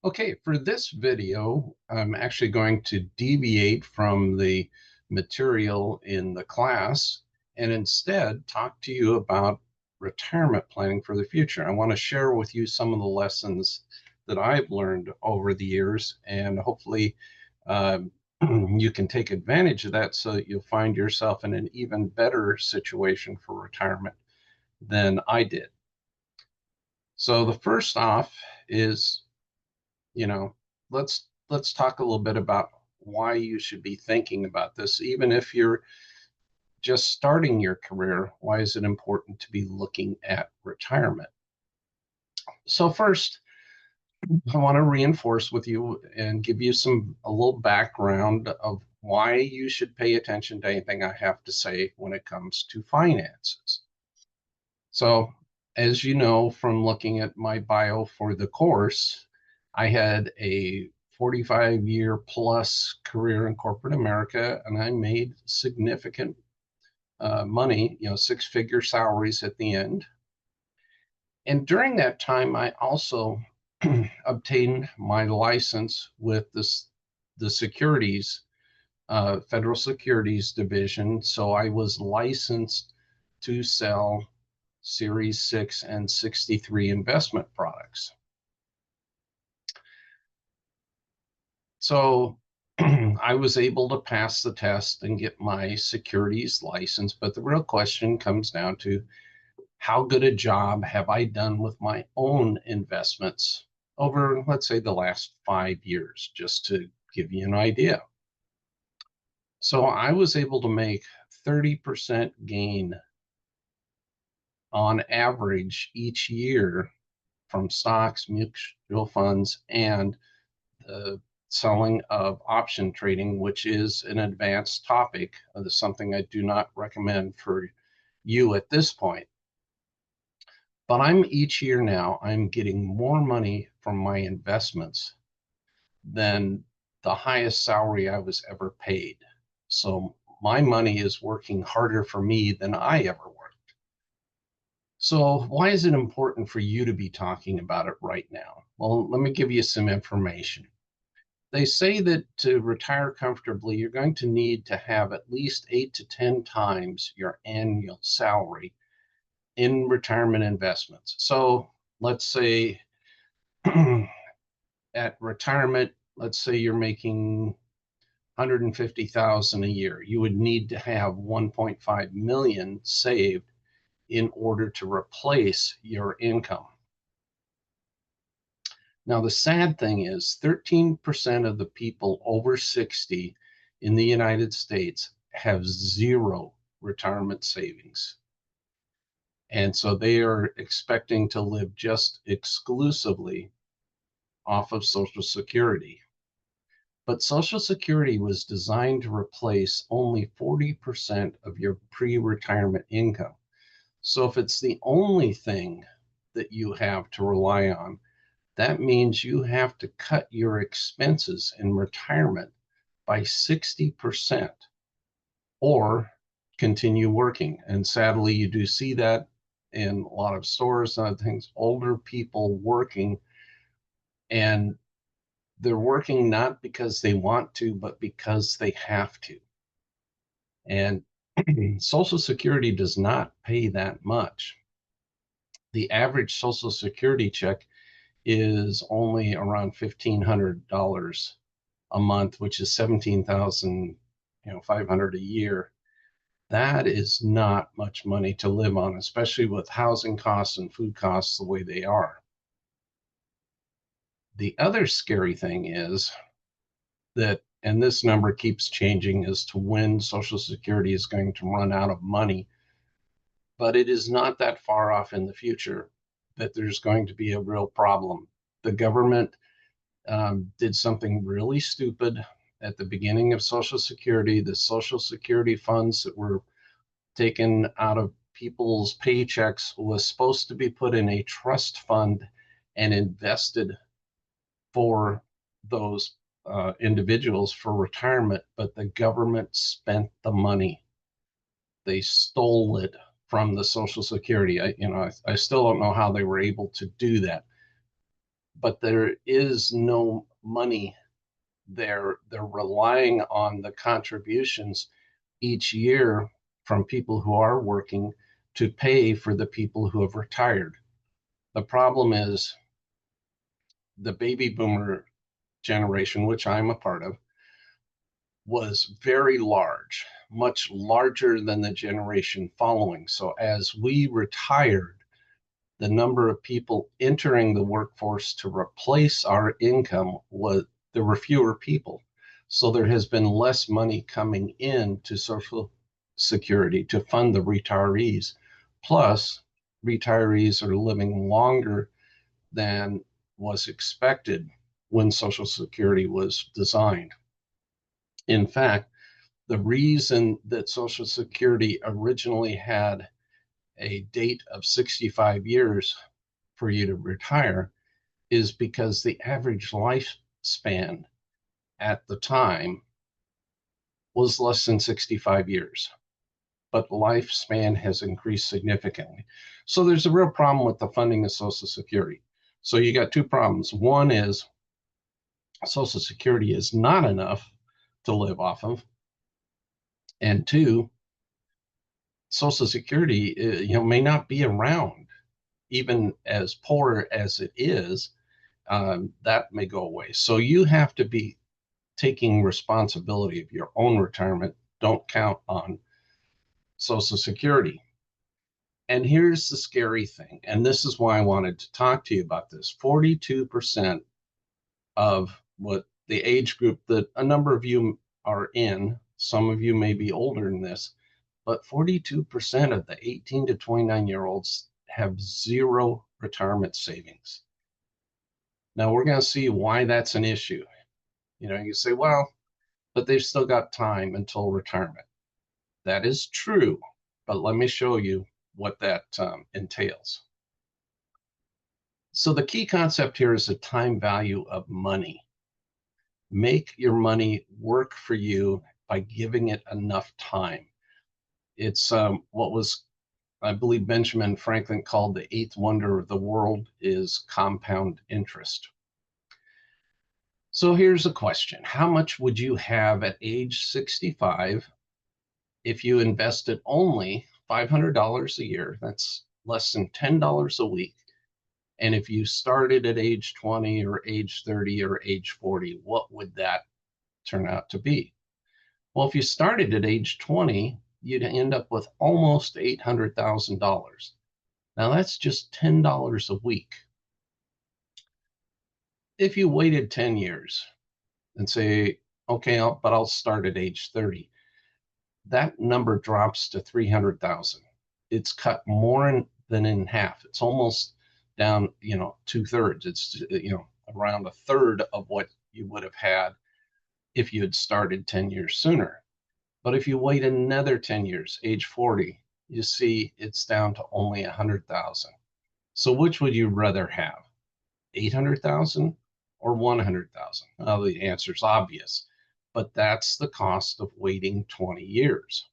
Okay, for this video, I'm actually going to deviate from the material in the class and instead talk to you about retirement planning for the future. I want to share with you some of the lessons that I've learned over the years, and hopefully um, you can take advantage of that so that you'll find yourself in an even better situation for retirement than I did. So the first off is you know let's talk a little bit about why you should be thinking about this. Even if you're just starting your career, why is it important to be looking at retirement? So first, I want to reinforce with you and give you a little background of why you should pay attention to anything I have to say when it comes to finances. So, as you know from looking at my bio for the course, I had a 45-year plus career in corporate America, and I made significant money, six-figure salaries at the end. And during that time, I also obtained my license with the securities, Federal Securities Division. So I was licensed to sell Series 6 and 63 investment products. So I was able to pass the test and get my securities license. But the real question comes down to how good a job have I done with my own investments over, let's say, the last 5 years, just to give you an idea. So I was able to make 30% gain on average each year from stocks, mutual funds, and the selling of option trading, which is an advanced topic. Something I do not recommend for you at this point. But each year now, I'm getting more money from my investments than the highest salary I was ever paid. So my money is working harder for me than I ever worked. So why is it important for you to be talking about it right now? Well, let me give you some information. They say that to retire comfortably, you're going to need to have at least 8 to 10 times your annual salary in retirement investments. So let's say at retirement, let's say you're making 150,000 a year. You would need to have 1.5 million saved in order to replace your income. Now, the sad thing is 13% of the people over 60 in the United States have zero retirement savings. And so they are expecting to live just exclusively off of Social Security. But Social Security was designed to replace only 40% of your pre-retirement income. So if it's the only thing that you have to rely on, that means you have to cut your expenses in retirement by 60% or continue working. And sadly, you do see that in a lot of stores and other things, older people working, and they're working not because they want to, but because they have to. And Social Security does not pay that much. The average Social Security check is only around $1,500 a month, which is 17,000, 500 a year. That is not much money to live on, especially with housing costs and food costs the way they are. The other scary thing is that, and this number keeps changing as to when Social Security is going to run out of money, but it is not that far off in the future that there's going to be a real problem. The government did something really stupid at the beginning of Social Security. The Social Security funds that were taken out of people's paychecks was supposed to be put in a trust fund and invested for those individuals for retirement, but the government spent the money. They stole it from the Social Security. I still don't know how they were able to do that. but there is no money there. They're relying on the contributions each year from people who are working to pay for the people who have retired. The problem is the baby boomer generation, which I'm a part of, was very large, much larger than the generation following. So as we retired, the number of people entering the workforce to replace our income was, there were fewer people. So there has been less money coming in to Social Security to fund the retirees. Plus, retirees are living longer than was expected when Social Security was designed. In fact, the reason that Social Security originally had a date of 65 years for you to retire is because the average lifespan at the time was less than 65 years, but lifespan has increased significantly. So there's a real problem with the funding of Social Security. So you got two problems. One is Social Security is not enough to live off of. And two, Social Security may not be around, even as poor as it is. That may go away. So you have to be taking responsibility of your own retirement. Don't count on Social Security. And here's the scary thing, and this is why I wanted to talk to you about this. 42% of what the age group that a number of you are in, some of you may be older than this, but 42% of the 18 to 29-year-olds have zero retirement savings. Now we're going to see why that's an issue. You say, well, but they've still got time until retirement. That is true, but let me show you what that entails. So the key concept here is the time value of money. Make your money work for you by giving it enough time. It's what was, I believe, Benjamin Franklin called the eighth wonder of the world is compound interest. So here's a question. How much would you have at age 65 if you invested only $500 a year? That's less than $10 a week. And if you started at age 20 or age 30 or age 40, what would that turn out to be? Well, if you started at age 20, you'd end up with almost $800,000. Now that's just $10 a week. If you waited 10 years and say, okay, I'll start at age 30, that number drops to 300,000. It's cut more than in half. It's almost down, 2/3. It's, around a third of what you would have had if you had started 10 years sooner. But if you wait another 10 years, age 40, you see it's down to only 100,000. So which would you rather have? 800,000 or 100,000? Well, the answer is obvious, but that's the cost of waiting 20 years.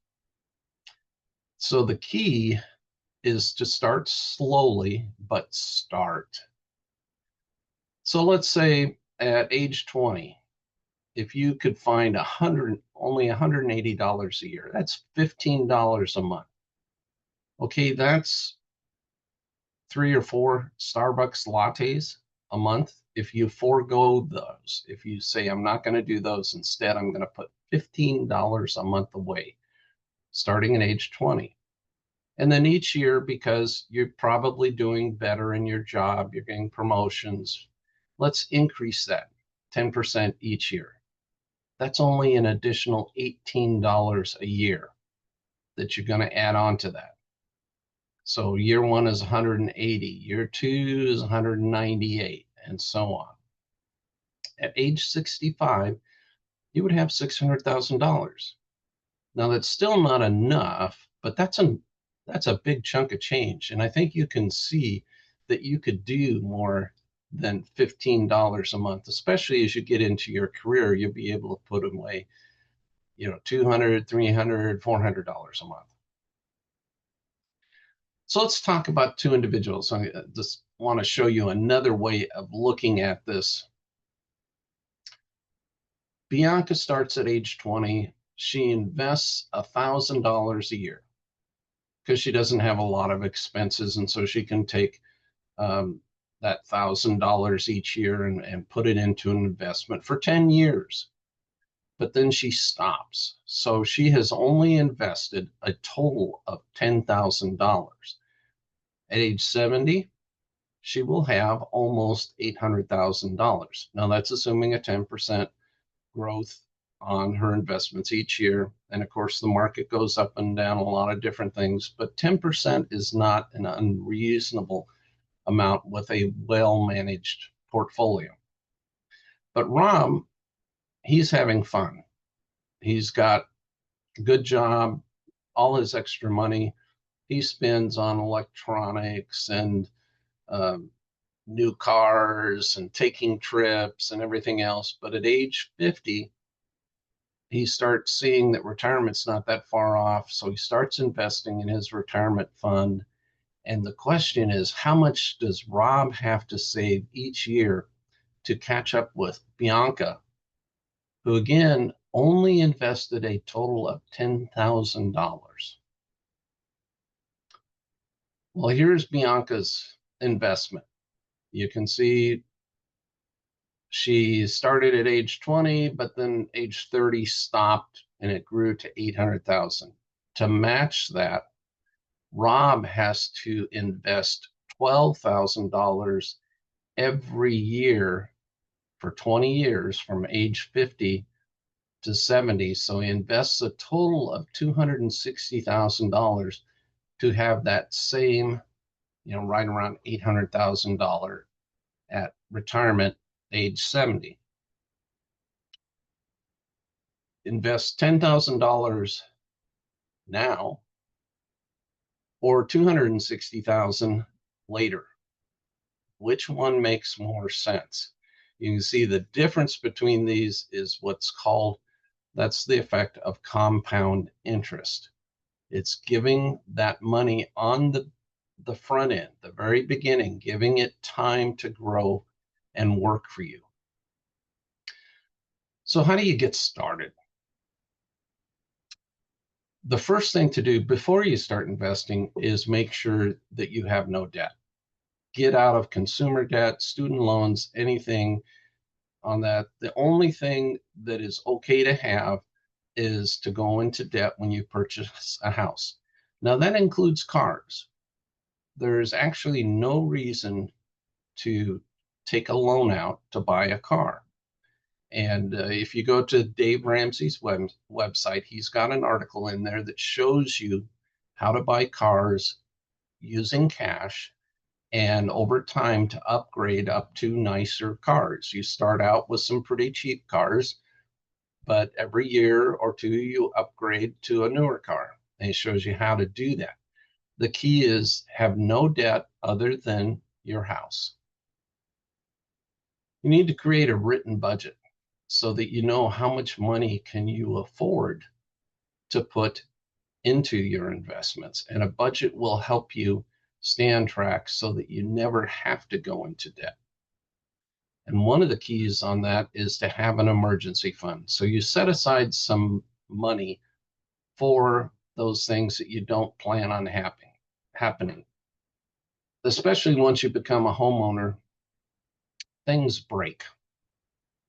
So the key is to start slowly, but start. So let's say at age 20, if you could find only $180 a year, that's $15 a month. Okay, that's 3 or 4 Starbucks lattes a month. If you forego those, if you say, I'm not going to do those, instead, I'm going to put $15 a month away, starting at age 20. And then each year, because you're probably doing better in your job, you're getting promotions, let's increase that 10% each year. That's only an additional $18 a year that you're going to add on to that. So year one is 180, year two is 198, and so on. At age 65, you would have $600,000. Now that's still not enough, but that's a big chunk of change. And I think you can see that you could do more than $15 a month, especially as you get into your career. You'll be able to put away, $200, $300, $400 a month. So let's talk about two individuals. This want to show you another way of looking at this. Bianca starts at age 20. She invests $1,000 a year because she doesn't have a lot of expenses. And so she can take that $1,000 each year and put it into an investment for 10 years. But then she stops. So she has only invested a total of $10,000. At age 70, she will have almost $800,000. Now that's assuming a 10% growth on her investments each year. And of course, the market goes up and down a lot of different things, but 10% is not an unreasonable amount with a well-managed portfolio. But Rob, he's having fun. He's got a good job, all his extra money he spends on electronics and new cars and taking trips and everything else. But at age 50, he starts seeing that retirement's not that far off. So he starts investing in his retirement fund. And the question is, how much does Rob have to save each year to catch up with Bianca, who again only invested a total of $10,000? Well, here's Bianca's investment. You can see she started at age 20, but then age 30 stopped and it grew to 800,000. To match that, Rob has to invest $12,000 every year for 20 years from age 50 to 70. So he invests a total of $260,000 to have that same, right around $800,000 at retirement age 70. Invest $10,000 now or $260,000 later. Which one makes more sense? You can see the difference between these is what's called, that's the effect of compound interest. It's giving that money on the front end, the very beginning, giving it time to grow and work for you. So how do you get started? The first thing to do before you start investing is make sure that you have no debt. Get out of consumer debt, student loans, anything on that. The only thing that is okay to have is to go into debt when you purchase a house. Now that includes cars. There's actually no reason to take a loan out to buy a car. And if you go to Dave Ramsey's website, he's got an article in there that shows you how to buy cars using cash and over time to upgrade up to nicer cars. You start out with some pretty cheap cars, but every year or two you upgrade to a newer car. And it shows you how to do that. The key is have no debt other than your house. You need to create a written budget so that you know how much money can you afford to put into your investments. And a budget will help you stay on track so that you never have to go into debt. And one of the keys on that is to have an emergency fund. So you set aside some money for those things that you don't plan on happening. Especially once you become a homeowner, things break.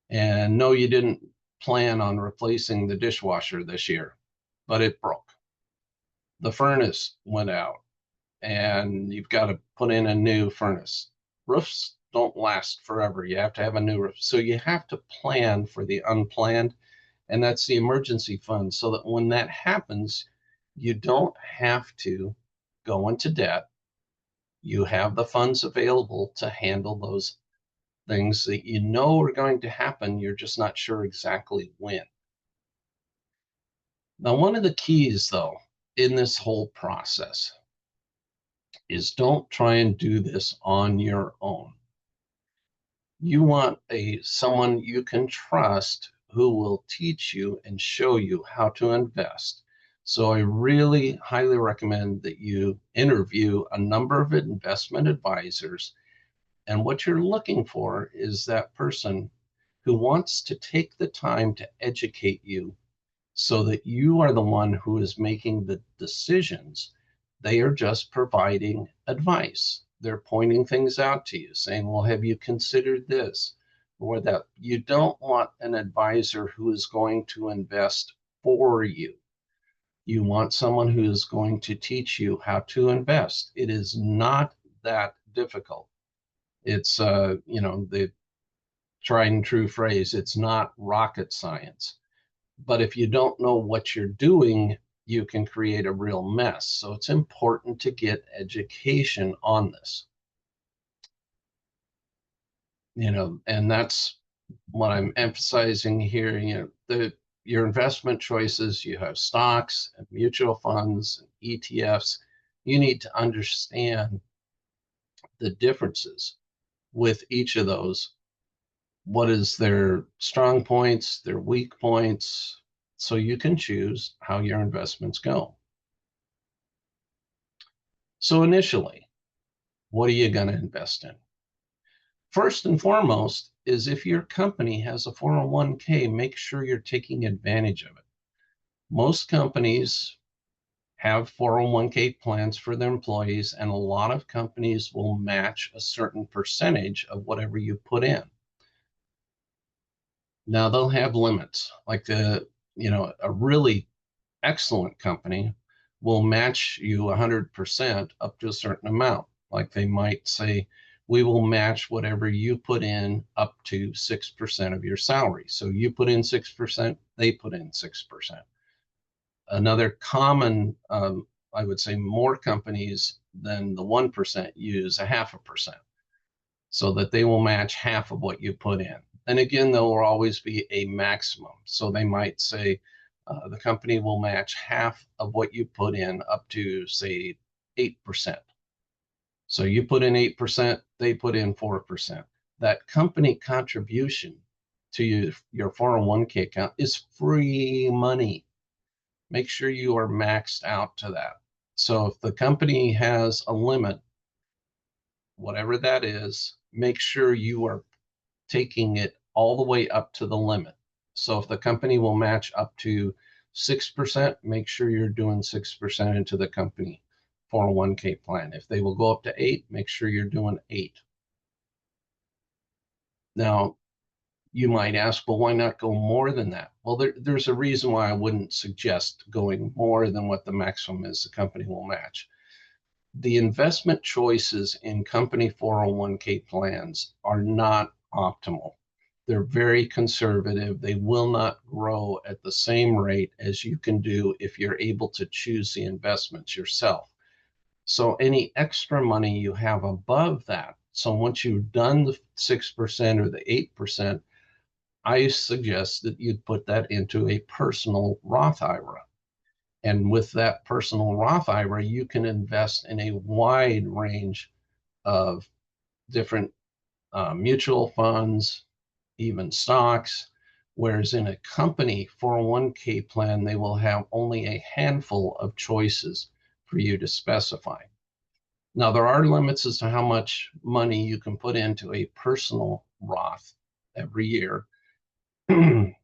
And no, you didn't plan on replacing the dishwasher this year, but it broke. The furnace went out and you've got to put in a new furnace. Roofs don't last forever. You have to have a new roof. So you have to plan for the unplanned, and that's the emergency fund, so that when that happens, you don't have to go into debt. You have the funds available to handle those things that you know are going to happen. You're just not sure exactly when. Now, one of the keys, though, in this whole process is don't try and do this on your own. You want someone you can trust who will teach you and show you how to invest. So I really highly recommend that you interview a number of investment advisors And what you're looking for is that person who wants to take the time to educate you so that you are the one who is making the decisions. They are just providing advice. They're pointing things out to you, saying, well, have you considered this or that? You don't want an advisor who is going to invest for you. You want someone who is going to teach you how to invest. It is not that difficult. It's, the tried and true phrase, it's not rocket science. But if you don't know what you're doing, you can create a real mess. So it's important to get education on this, and that's what I'm emphasizing here. Your investment choices, you have stocks and mutual funds and ETFs. You need to understand the differences with each of those. What is their strong points, their weak points, so you can choose how your investments go. So initially, what are you going to invest in? First and foremost is if your company has a 401k, make sure you're taking advantage of it. Most companies have 401k plans for their employees, and a lot of companies will match a certain percentage of whatever you put in. Now they'll have limits, like a really excellent company will match you 100% up to a certain amount. Like they might say, we will match whatever you put in up to 6% of your salary. So you put in 6%, they put in 6%. Another common, I would say more companies than the 1% use a 0.5%, so that they will match half of what you put in. And again, there will always be a maximum. So they might say the company will match half of what you put in up to, say, 8%. So you put in 8%, they put in 4%. That company contribution to your 401k account is free money. Make sure you are maxed out to that. So if the company has a limit, whatever that is, make sure you are taking it all the way up to the limit. So if the company will match up to 6%, make sure you're doing 6% into the company 401k plan. If they will go up to 8, make sure you're doing 8. Now, you might ask, well, why not go more than that? Well, there's a reason why I wouldn't suggest going more than what the maximum is the company will match. The investment choices in company 401k plans are not optimal. They're very conservative. They will not grow at the same rate as you can do if you're able to choose the investments yourself. So any extra money you have above that, so once you've done the 6% or the 8%, I suggest that you'd put that into a personal Roth IRA. And with that personal Roth IRA, you can invest in a wide range of different mutual funds, even stocks. Whereas in a company 401k plan, they will have only a handful of choices for you to specify. Now, there are limits as to how much money you can put into a personal Roth every year.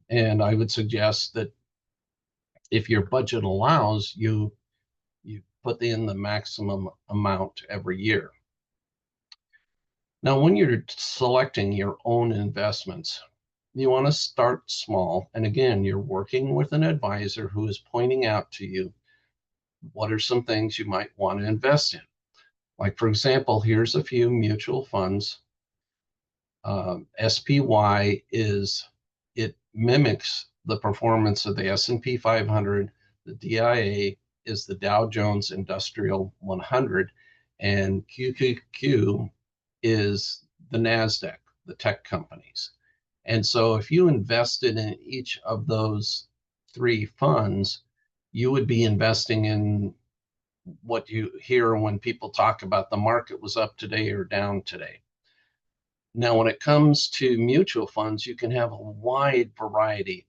And I would suggest that if your budget allows, you put in the maximum amount every year. Now, when you're selecting your own investments, you want to start small. And again, you're working with an advisor who is pointing out to you what are some things you might want to invest in. Like, for example, here's a few mutual funds. SPY it mimics the performance of the S&P 500. The DIA is the Dow Jones Industrial 100, and QQQ is the NASDAQ, the tech companies. And so if you invested in each of those three funds, you would be investing in what you hear when people talk about the market was up today or down today. Now, when it comes to mutual funds, you can have a wide variety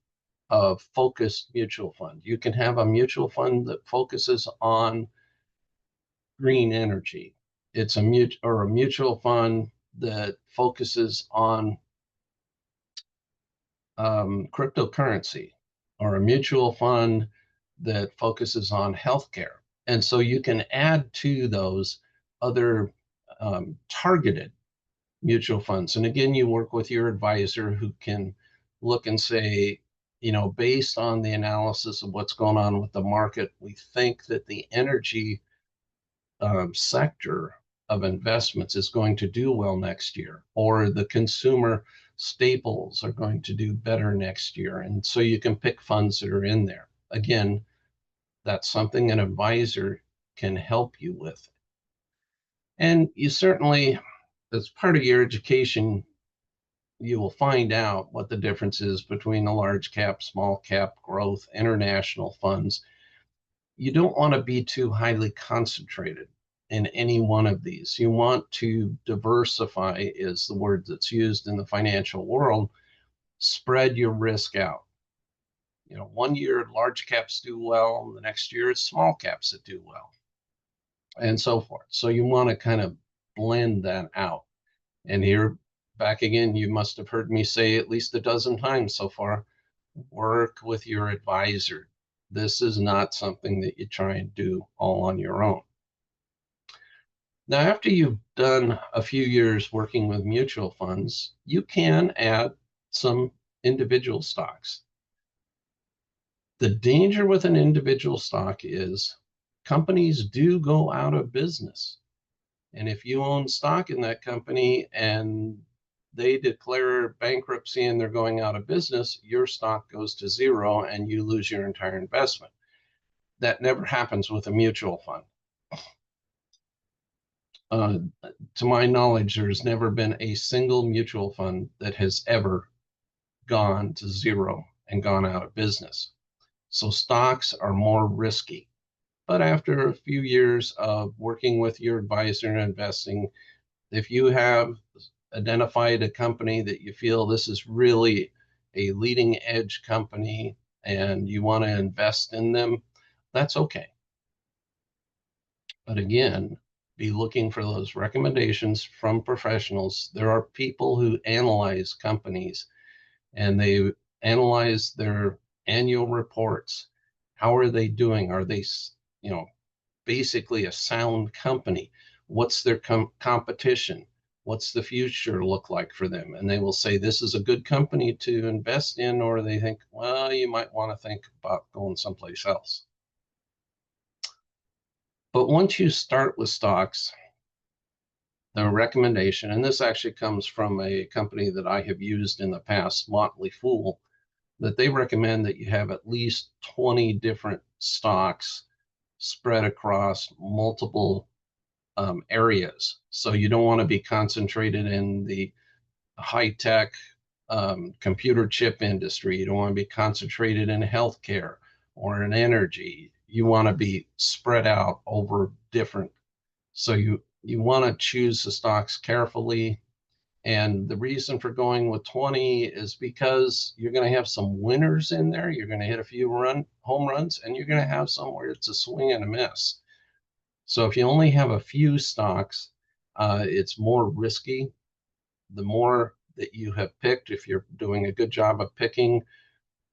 of focused mutual fund. You can have a mutual fund that focuses on green energy. It's a mutual fund that focuses on cryptocurrency, or a mutual fund that focuses on healthcare. And so you can add to those other targeted mutual funds. And again, you work with your advisor who can look and say, based on the analysis of what's going on with the market, we think that the energy sector of investments is going to do well next year, or the consumer staples are going to do better next year. And so you can pick funds that are in there. Again, that's something an advisor can help you with. And you certainly, as part of your education, you will find out what the difference is between the large cap, small cap, growth, international funds. You don't want to be too highly concentrated in any one of these. You want to diversify, is the word that's used in the financial world. Spread your risk out. One year large caps do well, the next year it's small caps that do well, and so forth. So you want to kind of blend that out. And here, back again, you must have heard me say at least a dozen times so far, work with your advisor. This is not something that you try and do all on your own. Now, after you've done a few years working with mutual funds, you can add some individual stocks. The danger with an individual stock is companies do go out of business. And if you own stock in that company and they declare bankruptcy and they're going out of business, your stock goes to zero and you lose your entire investment. That never happens with a mutual fund. To my knowledge, there's never been a single mutual fund that has ever gone to zero and gone out of business. So stocks are more risky. But after a few years of working with your advisor and investing, if you have identified a company that you feel this is really a leading edge company and you want to invest in them, that's okay. But again, be looking for those recommendations from professionals. There are people who analyze companies and they analyze their annual reports. How are they doing? Are they, basically a sound company? What's their competition? What's the future look like for them? And they will say, this is a good company to invest in, or they think, well, you might want to think about going someplace else. But once you start with stocks, the recommendation, and this actually comes from a company that I have used in the past, Motley Fool, that they recommend that you have at least 20 different stocks spread across multiple areas. So you don't want to be concentrated in the high-tech computer chip industry. You don't want to be concentrated in healthcare or in energy. You want to be spread out over different. So you want to choose the stocks carefully. And the reason for going with 20 is because you're going to have some winners in there. You're going to hit a few home runs, and you're going to have some where it's a swing and a miss. So if you only have a few stocks, it's more risky. The more that you have picked, if you're doing a good job of picking,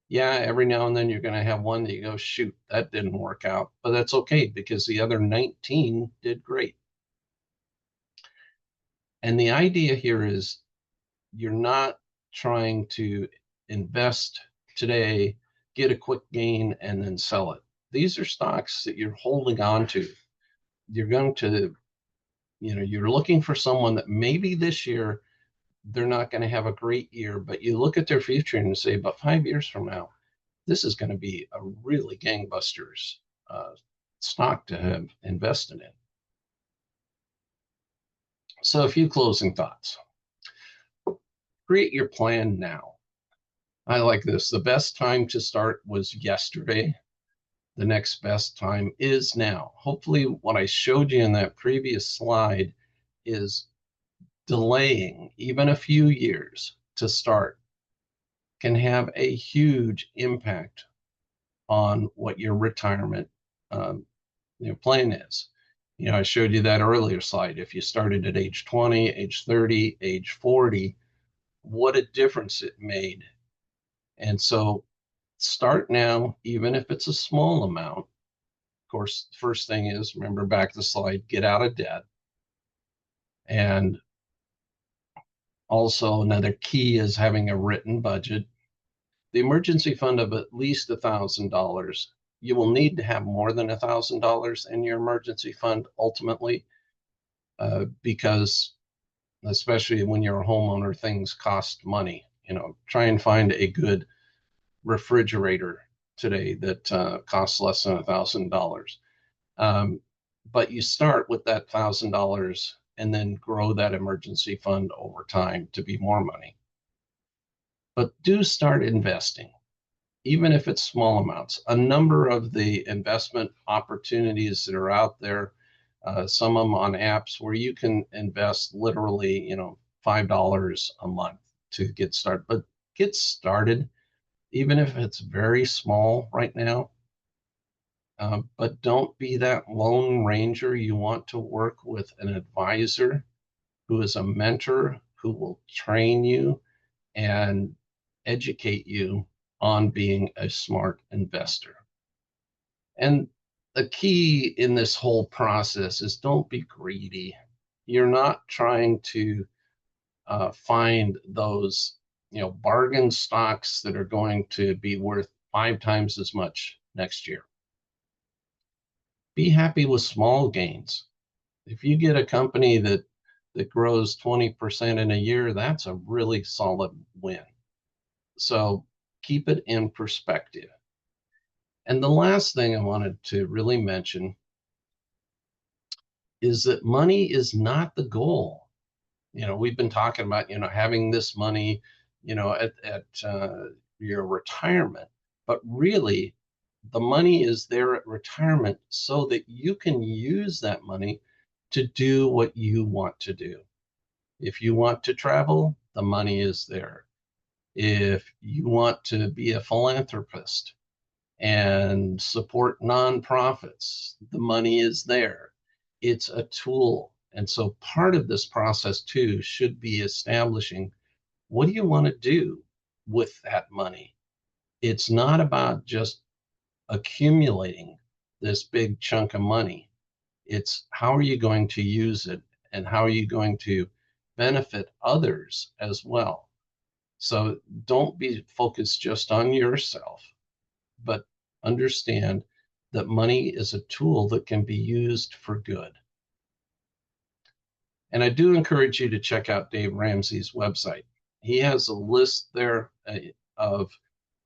yeah, every now and then you're going to have one that you go, shoot, that didn't work out. But that's okay because the other 19 did great. And the idea here is you're not trying to invest today, get a quick gain, and then sell it. These are stocks that you're holding on to. You're going to, you're looking for someone that maybe this year they're not going to have a great year, but you look at their future and you say, about 5 years from now, this is going to be a really gangbusters stock to have invested in. So a few closing thoughts. Create your plan now. I like this. The best time to start was yesterday. The next best time is now. Hopefully what I showed you in that previous slide is delaying even a few years to start can have a huge impact on what your retirement plan is. I showed you that earlier slide. If you started at age 20, age 30, age 40, what a difference it made. And so start now, even if it's a small amount. Of course, the first thing is, remember back to the slide, get out of debt. And also another key is having a written budget. The emergency fund of at least $1,000. You will need to have more than $1,000 in your emergency fund ultimately, because especially when you're a homeowner, things cost money. Try and find a good refrigerator today that costs less than $1,000. But you start with that $1,000 and then grow that emergency fund over time to be more money. But do start investing, even if it's small amounts. A number of the investment opportunities that are out there, some of them on apps where you can invest literally, $5 a month to get started. But get started, even if it's very small right now. But don't be that lone ranger. You want to work with an advisor who is a mentor who will train you and educate you on being a smart investor. And the key in this whole process is don't be greedy. You're not trying to find those, bargain stocks that are going to be worth 5 times as much next year. Be happy with small gains. If you get a company that grows 20% in a year, that's a really solid win. So keep it in perspective. And the last thing I wanted to really mention is that money is not the goal. We've been talking about, having this money, at your retirement, but really the money is there at retirement so that you can use that money to do what you want to do. If you want to travel, the money is there. If you want to be a philanthropist and support nonprofits, the money is there. It's a tool. And so part of this process too should be establishing, what do you want to do with that money? It's not about just accumulating this big chunk of money. It's how are you going to use it and how are you going to benefit others as well? So don't be focused just on yourself, but understand that money is a tool that can be used for good. And I do encourage you to check out Dave Ramsey's website. He has a list there of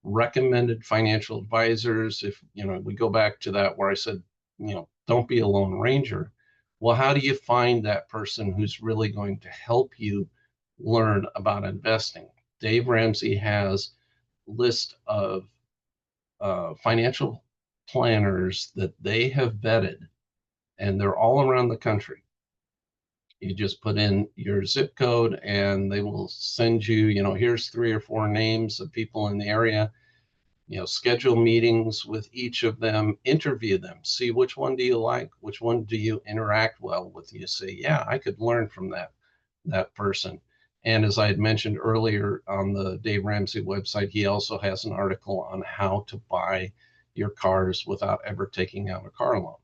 recommended financial advisors. If we go back to that where I said, don't be a lone ranger. Well, how do you find that person who's really going to help you learn about investing? Dave Ramsey has a list of financial planners that they have vetted, and they're all around the country. You just put in your zip code and they will send you, here's 3 or 4 names of people in the area. Schedule meetings with each of them, interview them, see which one do you like, which one do you interact well with. You say, yeah, I could learn from that person. And as I had mentioned earlier on the Dave Ramsey website, he also has an article on how to buy your cars without ever taking out a car loan.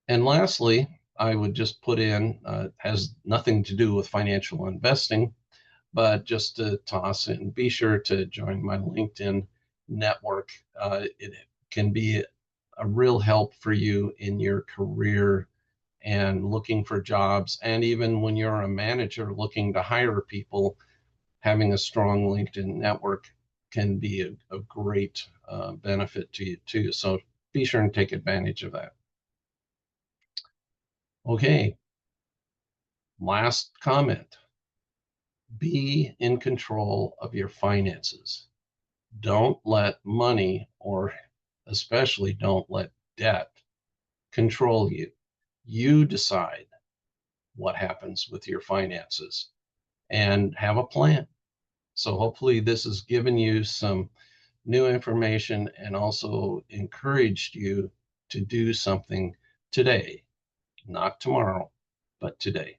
And lastly, I would just put in, has nothing to do with financial investing, but just to toss in, be sure to join my LinkedIn network. It can be a real help for you in your career and looking for jobs. And even when you're a manager looking to hire people, having a strong LinkedIn network can be a great benefit to you too. So be sure and take advantage of that. Okay, last comment. Be in control of your finances. Don't let money, or especially don't let debt, control you. You decide what happens with your finances and have a plan. So hopefully this has given you some new information and also encouraged you to do something today, not tomorrow, but today.